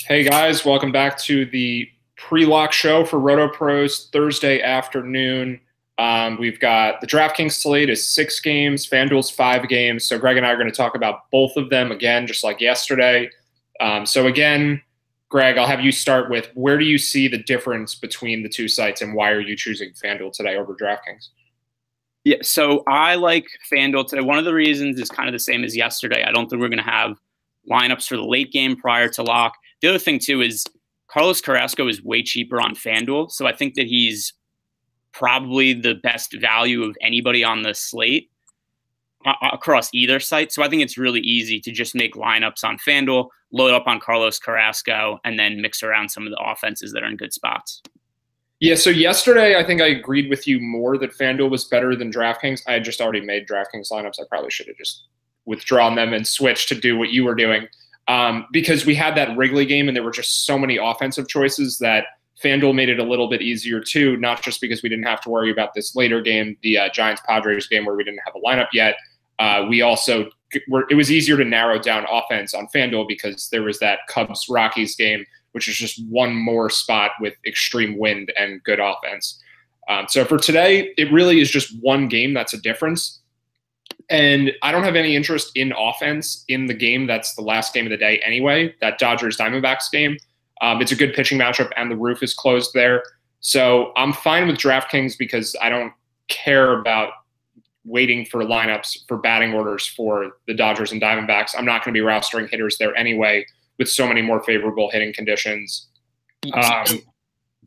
Hey guys, welcome back to the pre-lock show for RotoPros Thursday afternoon. We've got the Draftkings slate is 6 games, FanDuel's 5 games. So Greg and I are going to talk about both of them again, just like yesterday. So again, Greg, I'll have you start with where do you see the difference between the two sites and why are you choosing FanDuel today over DraftKings? Yeah, so I like FanDuel today. One of the reasons is kind of the same as yesterday. I don't think we're going to have lineups for the late game prior to lock. The other thing, too, is Carlos Carrasco is way cheaper on FanDuel. So I think that he's probably the best value of anybody on the slate across either site. So I think it's really easy to just make lineups on FanDuel, load up on Carlos Carrasco, and then mix around some of the offenses that are in good spots. Yeah, so yesterday I think I agreed with you more that FanDuel was better than DraftKings. I had just already made DraftKings lineups. I probably should have just withdrawn them and switched to do what you were doing. Because we had that Wrigley game and there were just so many offensive choices that FanDuel made it a little bit easier too, not just because we didn't have to worry about this later game, the Giants-Padres game where we didn't have a lineup yet. It was easier to narrow down offense on FanDuel because there was that Cubs-Rockies game, which is just one more spot with extreme wind and good offense. So for today, it really is just one game that's a difference. And I don't have any interest in offense in the game that's the last game of the day anyway, that Dodgers-Diamondbacks game. It's a good pitching matchup, and the roof is closed there. So I'm fine with DraftKings because I don't care about waiting for lineups for batting orders for the Dodgers and Diamondbacks. I'm not going to be rostering hitters there anyway with so many more favorable hitting conditions.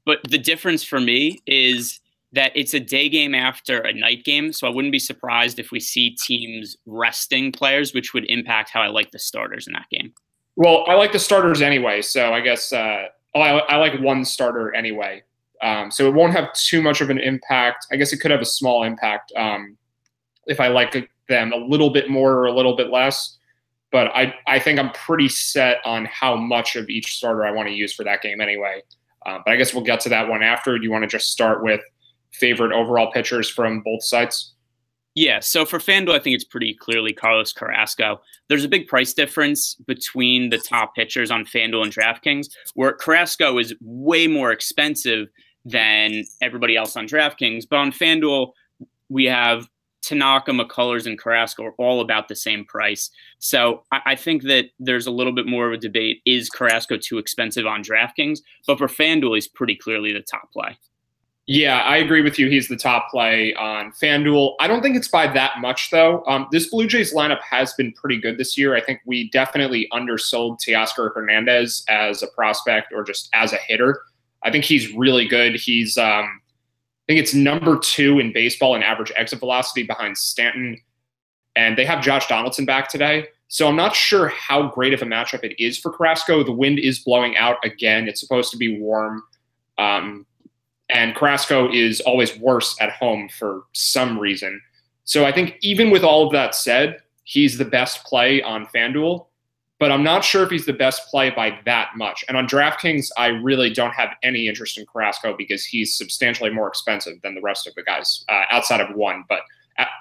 But the difference for me is that it's a day game after a night game, so I wouldn't be surprised if we see teams resting players, which would impact how I like the starters in that game. Well, I like the starters anyway, so I guess I like one starter anyway. So it won't have too much of an impact. I guess it could have a small impact if I like them a little bit more or a little bit less. But I think I'm pretty set on how much of each starter I want to use for that game anyway. But I guess we'll get to that one after. Do you want to just start with favorite overall pitchers from both sites? Yeah, so for FanDuel, I think it's pretty clearly Carlos Carrasco. There's a big price difference between the top pitchers on FanDuel and DraftKings, where Carrasco is way more expensive than everybody else on DraftKings. But on FanDuel, we have Tanaka, McCullers, and Carrasco are all about the same price. So I think that there's a little bit more of a debate. Is Carrasco too expensive on DraftKings? But for FanDuel, he's pretty clearly the top play. Yeah, I agree with you. He's the top play on FanDuel. I don't think it's by that much, though. This Blue Jays lineup has been pretty good this year. I think we definitely undersold Teoscar Hernandez as a prospect or just as a hitter. I think he's really good. He's, I think it's number 2 in baseball in average exit velocity behind Stanton. And they have Josh Donaldson back today. So I'm not sure how great of a matchup it is for Carrasco. The wind is blowing out again. It's supposed to be warm. And Carrasco is always worse at home for some reason. So I think even with all of that said, he's the best play on FanDuel, but I'm not sure if he's the best play by that much. And on DraftKings, I really don't have any interest in Carrasco because he's substantially more expensive than the rest of the guys, outside of one, but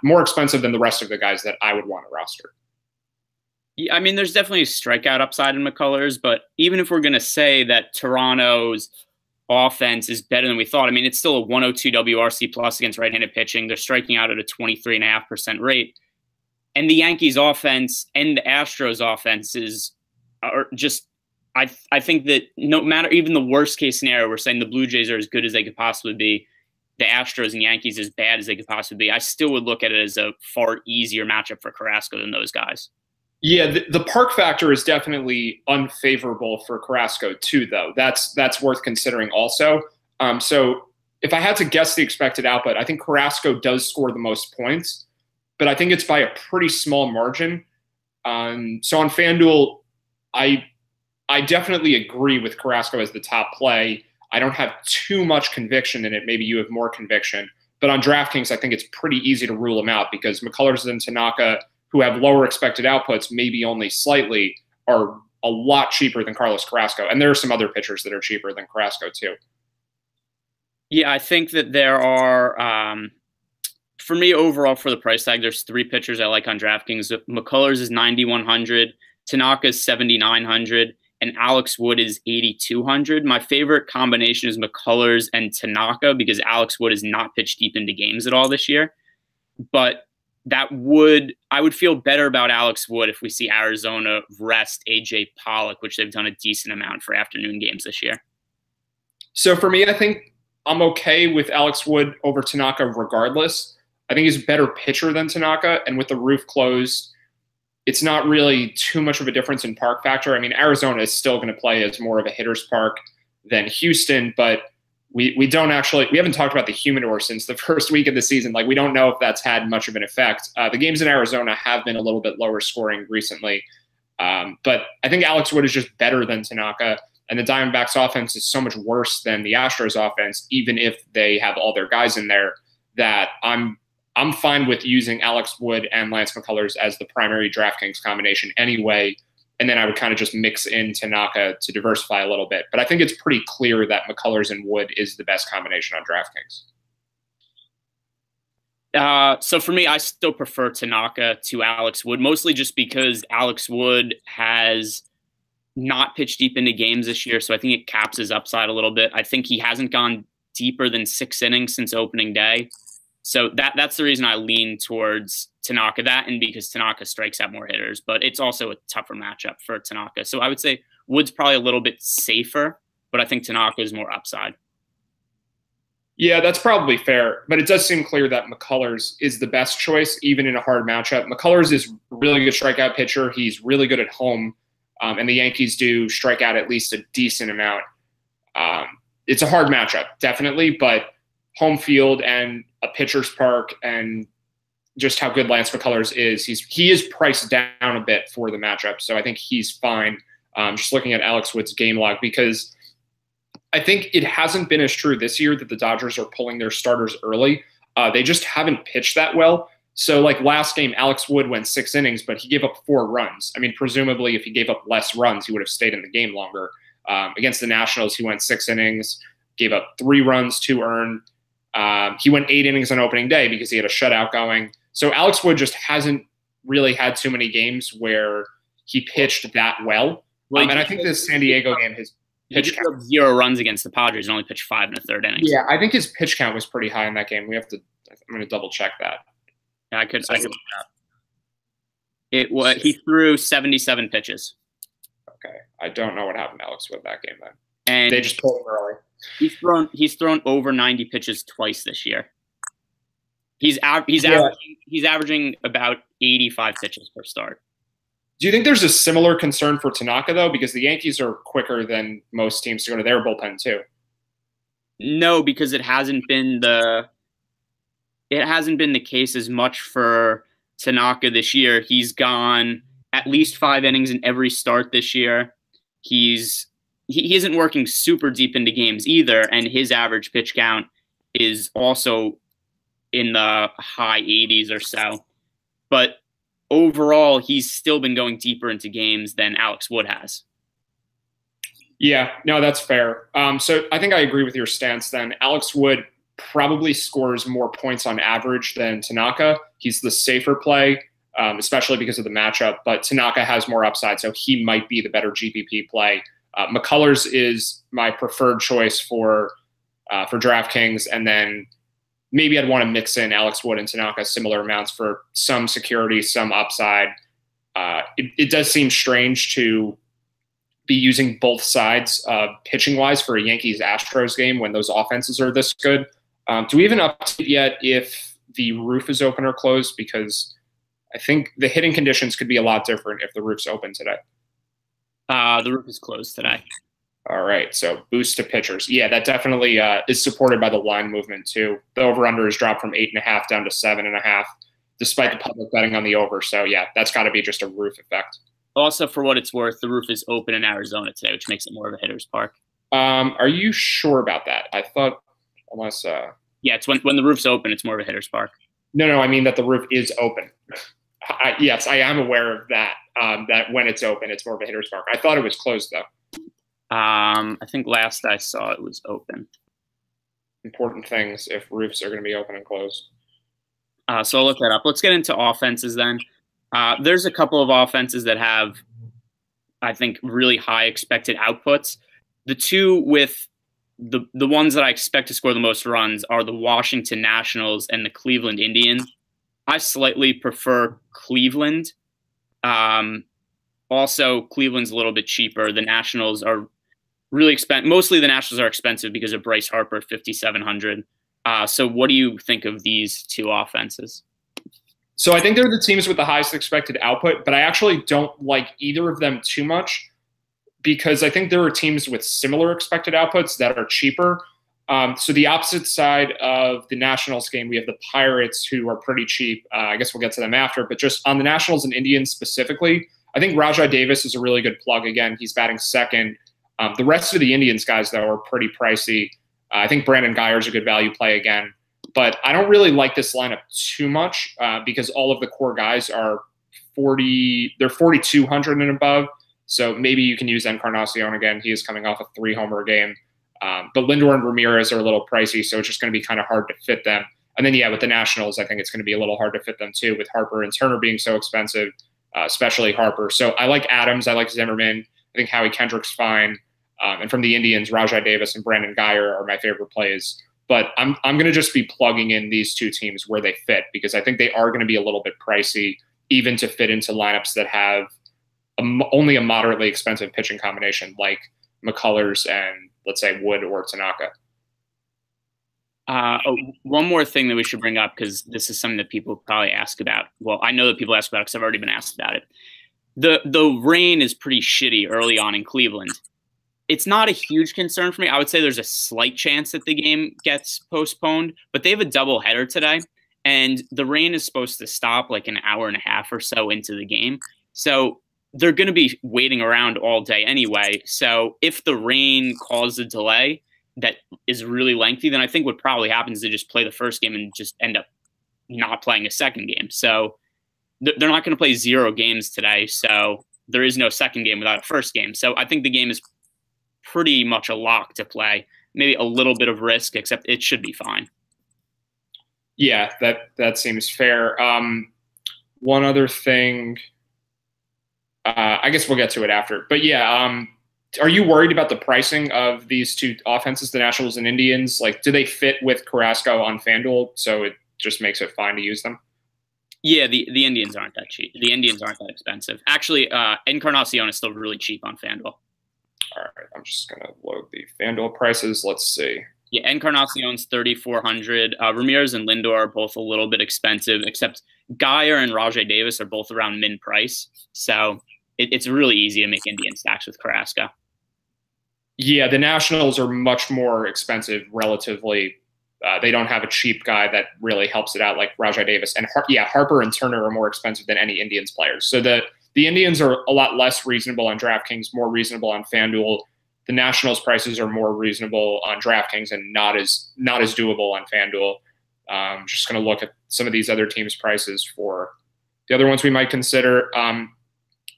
more expensive than the rest of the guys that I would want to roster. Yeah, I mean, there's definitely a strikeout upside in McCullers, but even if we're going to say that Toronto's offense is better than we thought. I mean, it's still a 102 WRC plus against right-handed pitching. They're striking out at a 23.5% rate. And the Yankees offense and the Astros offenses are just, I think that no matter even the worst case scenario, we're saying the Blue Jays are as good as they could possibly be, the Astros and Yankees as bad as they could possibly be. I still would look at it as a far easier matchup for Carrasco than those guys. Yeah, the park factor is definitely unfavorable for Carrasco too, though. That's worth considering also. So if I had to guess the expected output, I think Carrasco does score the most points, but I think it's by a pretty small margin. So on FanDuel, I definitely agree with Carrasco as the top play. I don't have too much conviction in it. Maybe you have more conviction. But on DraftKings, I think it's pretty easy to rule him out because McCullers and Tanaka, who have lower expected outputs, maybe only slightly, are a lot cheaper than Carlos Carrasco. And there are some other pitchers that are cheaper than Carrasco too. Yeah, I think that there are, for me overall for the price tag, there's 3 pitchers I like on DraftKings. McCullers is 9,100, Tanaka is 7,900, and Alex Wood is 8,200. My favorite combination is McCullers and Tanaka because Alex Wood has not pitched deep into games at all this year. But I would feel better about Alex Wood if we see Arizona rest AJ Pollock, which they've done a decent amount for afternoon games this year. So for me, I think I'm okay with Alex Wood over Tanaka regardless. I think he's a better pitcher than Tanaka, and with the roof closed, it's not really too much of a difference in park factor. I mean, Arizona is still going to play as more of a hitter's park than Houston, but we haven't talked about the humidor since the first week of the season. Like, we don't know if that's had much of an effect. The games in Arizona have been a little bit lower scoring recently. But I think Alex Wood is just better than Tanaka, and the Diamondbacks offense is so much worse than the Astros offense, even if they have all their guys in there, that I'm fine with using Alex Wood and Lance McCullers as the primary DraftKings combination anyway. And then I would kind of just mix in Tanaka to diversify a little bit. But I think it's pretty clear that McCullers and Wood is the best combination on DraftKings. So for me, I still prefer Tanaka to Alex Wood, mostly just because Alex Wood has not pitched deep into games this year. So I think it caps his upside a little bit. I think he hasn't gone deeper than 6 innings since opening day. So that's the reason I lean towards Tanaka, and because Tanaka strikes out more hitters, but it's also a tougher matchup for Tanaka. So I would say Wood's probably a little bit safer, but I think Tanaka is more upside. Yeah, that's probably fair, but it does seem clear that McCullers is the best choice, even in a hard matchup. McCullers is a really good strikeout pitcher. He's really good at home, and the Yankees do strike out at least a decent amount. It's a hard matchup, definitely, but home field and a pitcher's park and just how good Lance McCullers is, he is priced down a bit for the matchup, so I think he's fine. Just looking at Alex Wood's game log, because I think it hasn't been as true this year that the Dodgers are pulling their starters early. They just haven't pitched that well. So like last game, Alex Wood went 6 innings, but he gave up 4 runs. I mean, presumably if he gave up less runs, he would have stayed in the game longer. Against the Nationals, he went 6 innings, gave up 3 runs, 2 earned. He went 8 innings on opening day because he had a shutout going. So Alex Wood just hasn't really had too many games where he pitched that well. And I think this San Diego game, his pitch count, 0 runs against the Padres and only pitched 5 1/3 innings. Yeah, I think his pitch count was pretty high in that game. I'm going to double check that. Yeah, I could look that. He threw 77 pitches. Okay, I don't know what happened to Alex Wood that game then. And they just pulled him early. He's thrown over 90 pitches twice this year. He's averaging about 85 pitches per start. Do you think there's a similar concern for Tanaka though, because the Yankees are quicker than most teams to go to their bullpen too? No, because it hasn't been the case as much for Tanaka this year. He's gone at least 5 innings in every start this year. He isn't working super deep into games either, and his average pitch count is also in the high 80s or so. But overall, he's still been going deeper into games than Alex Wood has. Yeah, no, that's fair. So I think I agree with your stance then. Alex Wood probably scores more points on average than Tanaka. He's the safer play, especially because of the matchup, but Tanaka has more upside, so he might be the better GPP play. McCullers is my preferred choice for DraftKings, and then maybe I'd want to mix in Alex Wood and Tanaka similar amounts for some security, some upside. It does seem strange to be using both sides pitching-wise for a Yankees-Astros game when those offenses are this good. Do we even update yet if the roof is open or closed? Because I think the hitting conditions could be a lot different if the roof's open today. The roof is closed today. All right, so boost to pitchers. Yeah, that definitely is supported by the line movement too. The over-under has dropped from 8.5 down to 7.5, despite the public betting on the over. So yeah, that's got to be just a roof effect. Also, for what it's worth, the roof is open in Arizona today, which makes it more of a hitter's park. Are you sure about that? I thought unless yeah, it's when the roof's open, it's more of a hitter's park. No, I mean that the roof is open. Yes, I am aware of that. That when it's open, it's more of a hitter's park. I thought it was closed though. I think last I saw it was open. Important things if roofs are going to be open and closed. So I'll look that up. Let's get into offenses then. There's a couple of offenses that have I think, really high expected outputs. The two with the ones that I expect to score the most runs are the Washington Nationals and the Cleveland Indians. I slightly prefer Cleveland. Also, Cleveland's a little bit cheaper. The Nationals are really expensive. Mostly the Nationals are expensive because of Bryce Harper, 5,700. So what do you think of these two offenses? So I think they're the teams with the highest expected output, but I actually don't like either of them too much because I think there are teams with similar expected outputs that are cheaper. So the opposite side of the Nationals game, we have the Pirates, who are pretty cheap. I guess we'll get to them after, but just on the Nationals and Indians specifically, I think Rajai Davis is a really good plug. Again, he's batting second. The rest of the Indians guys, though, are pretty pricey. I think Brandon Guyer is a good value play again. But I don't really like this lineup too much because all of the core guys are they're 4,200 and above. So maybe you can use Encarnacion again. He is coming off a 3-homer game. But Lindor and Ramirez are a little pricey, so it's just going to be kind of hard to fit them. And then, yeah, with the Nationals, I think it's going to be a little hard to fit them too, with Harper and Turner being so expensive, especially Harper. So I like Adams. I like Zimmerman. I think Howie Kendrick's fine. And from the Indians, Rajai Davis and Brandon Guyer are my favorite plays. But I'm going to just be plugging in these two teams where they fit because I think they are going to be a little bit pricey, even to fit into lineups that have only a moderately expensive pitching combination like McCullers and, let's say, Wood or Tanaka. One more thing that we should bring up, because this is something that people probably ask about. Well, I know that people ask about it because I've already been asked about it. The rain is pretty shitty early on in Cleveland. It's not a huge concern for me. I would say there's a slight chance that the game gets postponed, but they have a doubleheader today, and the rain is supposed to stop like an hour and a half or so into the game. So they're going to be waiting around all day anyway. So if the rain causes a delay that is really lengthy, then I think what probably happens is they just play the first game and just end up not playing a second game. So they're not going to play 0 games today. So there is no second game without a first game. So I think the game is pretty much a lock to play. Maybe a little bit of risk, except it should be fine. Yeah, that seems fair. One other thing, I guess we'll get to it after. But yeah, are you worried about the pricing of these two offenses, the Nationals and Indians? Like, do they fit with Carrasco on FanDuel, so it just makes it fine to use them? Yeah, the Indians aren't that cheap. The Indians aren't that expensive. Actually, Encarnacion is still really cheap on FanDuel. All right, I'm just going to load the FanDuel prices. Let's see. Yeah, Encarnacion's 3,400. Ramirez and Lindor are both a little bit expensive, except Guyer and Rajai Davis are both around min price. So it's really easy to make Indian stacks with Carrasco. Yeah, the Nationals are much more expensive relatively. They don't have a cheap guy that really helps it out like Rajai Davis. And Harper and Turner are more expensive than any Indians players. So the Indians are a lot less reasonable on DraftKings, more reasonable on FanDuel. The Nationals prices are more reasonable on DraftKings and not as doable on FanDuel. Just going to look at some of these other teams' prices for the other ones we might consider.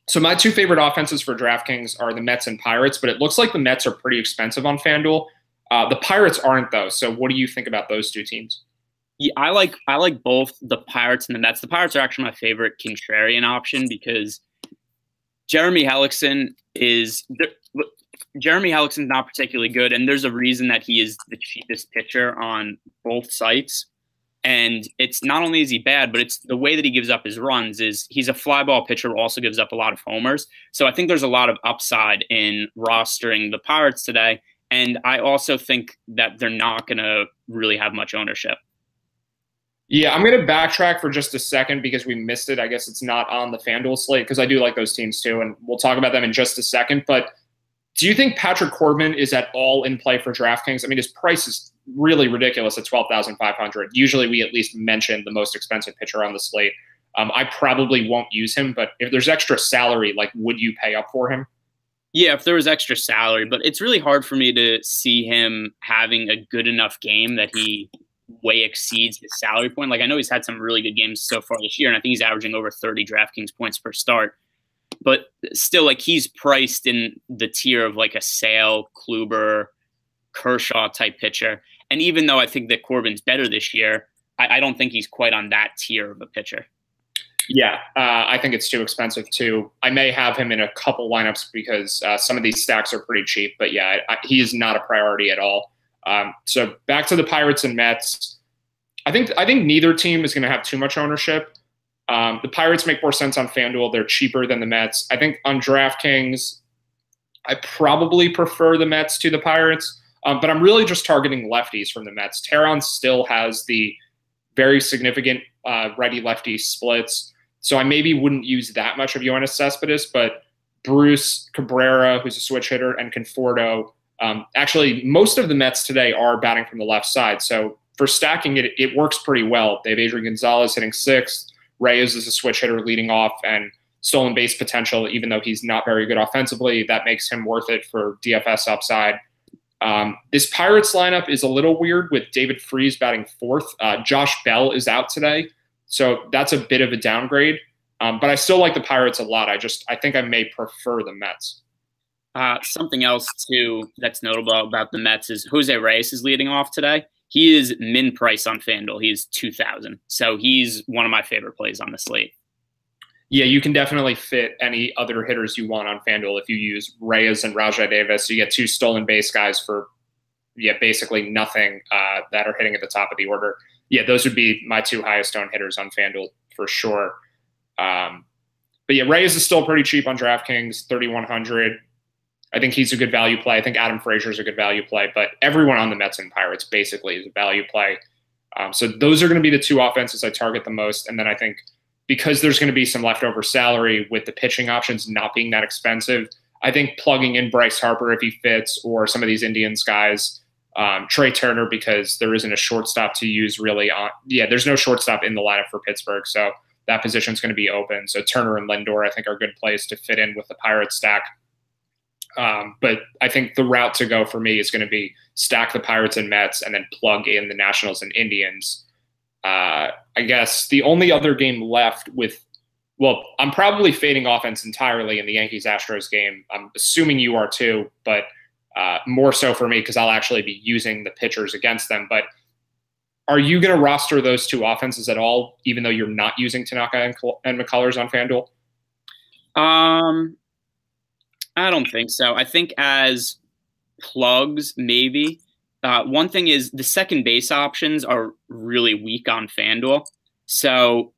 So my two favorite offenses for DraftKings are the Mets and Pirates, but it looks like the Mets are pretty expensive on FanDuel. The Pirates aren't, though. So what do you think about those two teams? Yeah, I like both the Pirates and the Mets. The Pirates are actually my favorite contrarian option because Jeremy Hellickson is not particularly good, and there's a reason that he is the cheapest pitcher on both sites. And it's not only is he bad, but it's the way that he gives up his runs is he's a fly ball pitcher who also gives up a lot of homers. So I think there's a lot of upside in rostering the Pirates today. And I also think that they're not going to really have much ownership. Yeah, I'm going to backtrack for just a second because we missed it. I guess it's not on the FanDuel slate because I do like those teams too, and we'll talk about them in just a second. But do you think Patrick Corbin is at all in play for DraftKings? I mean, his price is really ridiculous at $12,500. Usually we at least mention the most expensive pitcher on the slate. I probably won't use him, but if there's extra salary, like, would you pay up for him? Yeah, if there was extra salary, but it's really hard for me to see him having a good enough game that he way exceeds his salary point. Like, I know he's had some really good games so far this year, and I think he's averaging over 30 DraftKings points per start. But still, like, he's priced in the tier of like a Sale, Kluber, Kershaw type pitcher. And even though I think that Corbin's better this year, I don't think he's quite on that tier of a pitcher. Yeah, I think it's too expensive too. I may have him in a couple lineups because some of these stacks are pretty cheap. But yeah, he is not a priority at all. So back to the Pirates and Mets. I think neither team is going to have too much ownership. The Pirates make more sense on FanDuel. They're cheaper than the Mets. I think on DraftKings, I probably prefer the Mets to the Pirates. But I'm really just targeting lefties from the Mets. Teheran still has the very significant righty-lefty splits. So I maybe wouldn't use that much of Yoenis Cespedes, but Bruce, Cabrera, who's a switch hitter, and Conforto. Actually, most of the Mets today are batting from the left side. So for stacking it, it works pretty well. They have Adrian Gonzalez hitting sixth. Reyes is a switch hitter leading off, and stolen base potential, even though he's not very good offensively. That makes him worth it for DFS upside. This Pirates lineup is a little weird with David Freese batting fourth. Josh Bell is out today, so that's a bit of a downgrade. But I still like the Pirates a lot. I think I may prefer the Mets. Something else too that's notable about the Mets is Jose Reyes is leading off today. He is min price on FanDuel. He is 2,000, so he's one of my favorite plays on the slate. Yeah, you can definitely fit any other hitters you want on FanDuel if you use Reyes and Rajai Davis. You get two stolen base guys for, basically nothing that are hitting at the top of the order. Yeah, those would be my two highest owned hitters on FanDuel for sure. But yeah, Reyes is still pretty cheap on DraftKings, 3,100. I think he's a good value play. I think Adam Frazier is a good value play. But everyone on the Mets and Pirates basically is a value play. So those are going to be the two offenses I target the most. And then I think because there's going to be some leftover salary with the pitching options not being that expensive, I think plugging in Bryce Harper if he fits, or some of these Indians guys, Trey Turner, because there isn't a shortstop to use really on. Yeah, there's no shortstop in the lineup for Pittsburgh, so that position's going to be open. So Turner and Lindor, I think, are good plays to fit in with the Pirates stack. But I think the route to go for me is going to be stack the Pirates and Mets and then plug in the Nationals and Indians. I guess the only other game left I'm probably fading offense entirely in the Yankees-Astros game. I'm assuming you are too, but more so for me because I'll actually be using the pitchers against them. But are you going to roster those two offenses at all, even though you're not using Tanaka and McCullers on FanDuel? I don't think so. I think as plugs, maybe. One thing is the second base options are really weak on FanDuel. So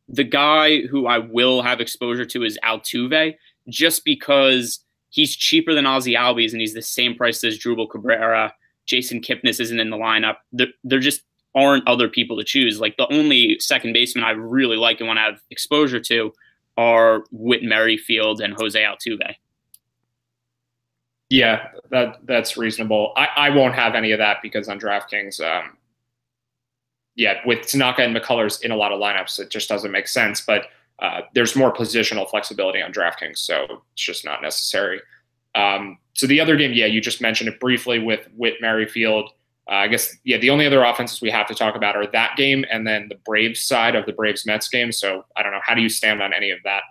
the guy who I will have exposure to is Altuve, just because he's cheaper than Ozzy Albies and he's the same price as Drupal Cabrera. Jason Kipnis isn't in the lineup. There just aren't other people to choose. Like the only second baseman I really like and want to have exposure to are Whit Merrifield and Jose Altuve. Yeah, that's reasonable. I won't have any of that because on DraftKings, with Tanaka and McCullers in a lot of lineups, it just doesn't make sense. But there's more positional flexibility on DraftKings, so it's just not necessary. So the other game, you just mentioned it briefly with Whit Merrifield. I guess, the only other offenses we have to talk about are that game and then the Braves side of the Braves-Mets game. So I don't know. How do you stand on any of that?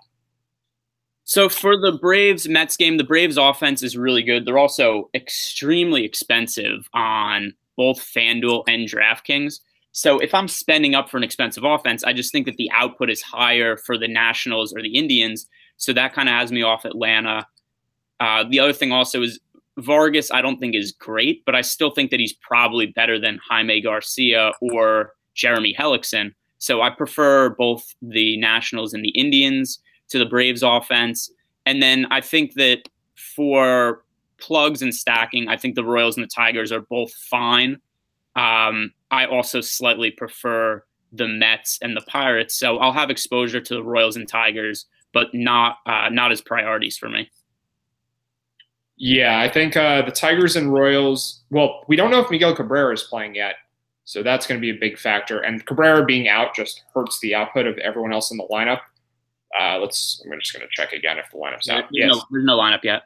So for the Braves-Mets game, the Braves offense is really good. They're also extremely expensive on both FanDuel and DraftKings. So if I'm spending up for an expensive offense, I just think that the output is higher for the Nationals or the Indians. So that kind of has me off Atlanta. The other thing also is Vargas I don't think is great, but I still think that he's probably better than Jaime Garcia or Jeremy Hellickson. So I prefer both the Nationals and the Indians to the Braves offense. And then I think that for plugs and stacking, I think the Royals and the Tigers are both fine. I also slightly prefer the Mets and the Pirates. So I'll have exposure to the Royals and Tigers, but not as priorities for me. Yeah, I think the Tigers and Royals, we don't know if Miguel Cabrera is playing yet. So that's going to be a big factor. And Cabrera being out just hurts the output of everyone else in the lineup. I'm just going to check again if the lineup's out. There's no lineup yet.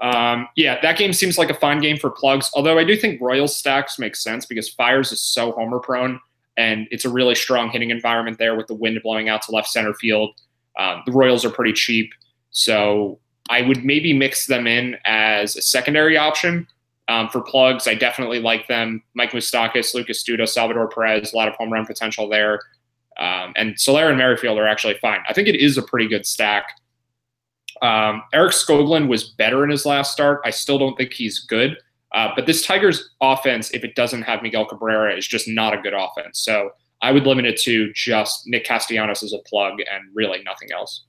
That game seems like a fine game for plugs, although I do think Royals stacks make sense because Fires is so homer prone and it's a really strong hitting environment there with the wind blowing out to left center field. The Royals are pretty cheap, so I would maybe mix them in as a secondary option. For plugs, I definitely like them. Mike Moustakas, Lucas Duda, Salvador Perez, a lot of home run potential there. And Soler and Merrifield are actually fine. I think it is a pretty good stack. Eric Skoglund was better in his last start. I still don't think he's good. But this Tigers offense, if it doesn't have Miguel Cabrera, is just not a good offense. So I would limit it to just Nick Castellanos as a plug and really nothing else.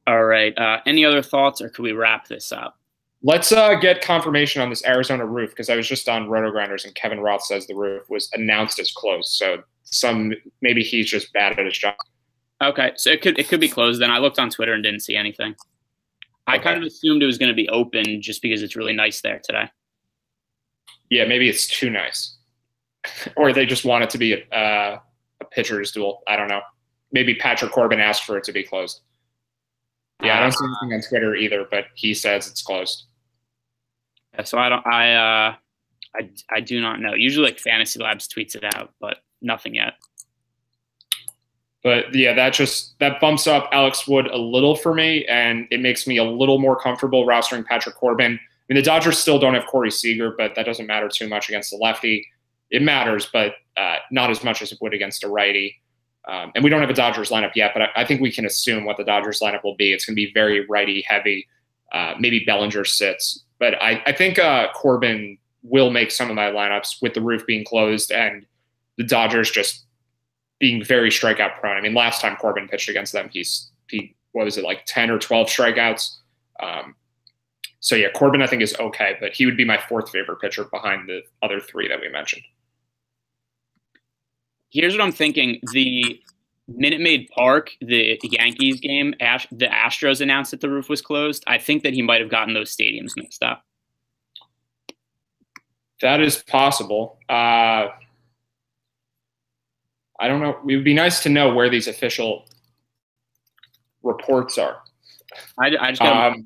All right. Any other thoughts, or could we wrap this up? Let's get confirmation on this Arizona roof, because I was just on RotoGrinders and Kevin Roth says the roof was announced as closed. So maybe he's just bad at his job. Okay, so it could be closed then. I looked on Twitter and didn't see anything. I kind of assumed it was going to be open just because it's really nice there today. Yeah, maybe it's too nice. Or they just want it to be a pitcher's duel. I don't know. Maybe Patrick Corbin asked for it to be closed. Yeah, I don't see anything on Twitter either, but he says it's closed. Yeah, so I do not know. Usually like Fantasy Labs tweets it out, but nothing yet. But yeah, that bumps up Alex Wood a little for me, and it makes me a little more comfortable rostering Patrick Corbin. I mean, the Dodgers still don't have Corey Seager, but that doesn't matter too much against the lefty. It matters, but not as much as it would against a righty. And we don't have a Dodgers lineup yet, but I think we can assume what the Dodgers lineup will be. It's going to be very righty heavy. Maybe Bellinger sits. But I think Corbin will make some of my lineups with the roof being closed and the Dodgers just being very strikeout prone. I mean, last time Corbin pitched against them, he what was it, like 10 or 12 strikeouts? So yeah, Corbin I think is okay, but he would be my fourth favorite pitcher behind the other three that we mentioned. Here's what I'm thinking. The Minute Maid Park, the Yankees game, the Astros announced that the roof was closed. I think that he might have gotten those stadiums mixed up. That is possible. I don't know. It would be nice to know where these official reports are. I just got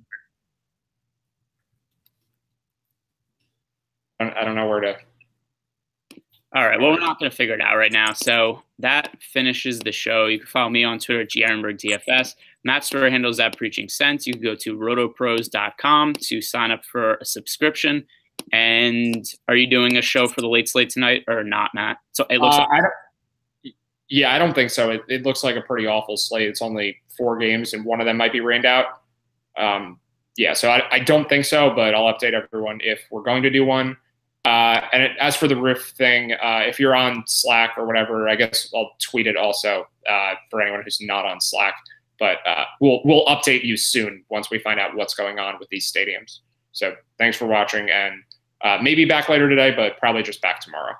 I don't know where to. All right. Well, we're not going to figure it out right now. So that finishes the show. You can follow me on Twitter at GArenbergDFS. Matt's Twitter handle is at Preaching Sense. You can go to rotopros.com to sign up for a subscription. And are you doing a show for the late slate tonight or not, Matt? So it looks like I don't think so. It looks like a pretty awful slate. It's only 4 games, and one of them might be rained out. So I don't think so, but I'll update everyone if we're going to do one. As for the roof thing, if you're on Slack or whatever, I guess I'll tweet it also for anyone who's not on Slack. But we'll update you soon once we find out what's going on with these stadiums. So thanks for watching, and maybe back later today, but probably just back tomorrow.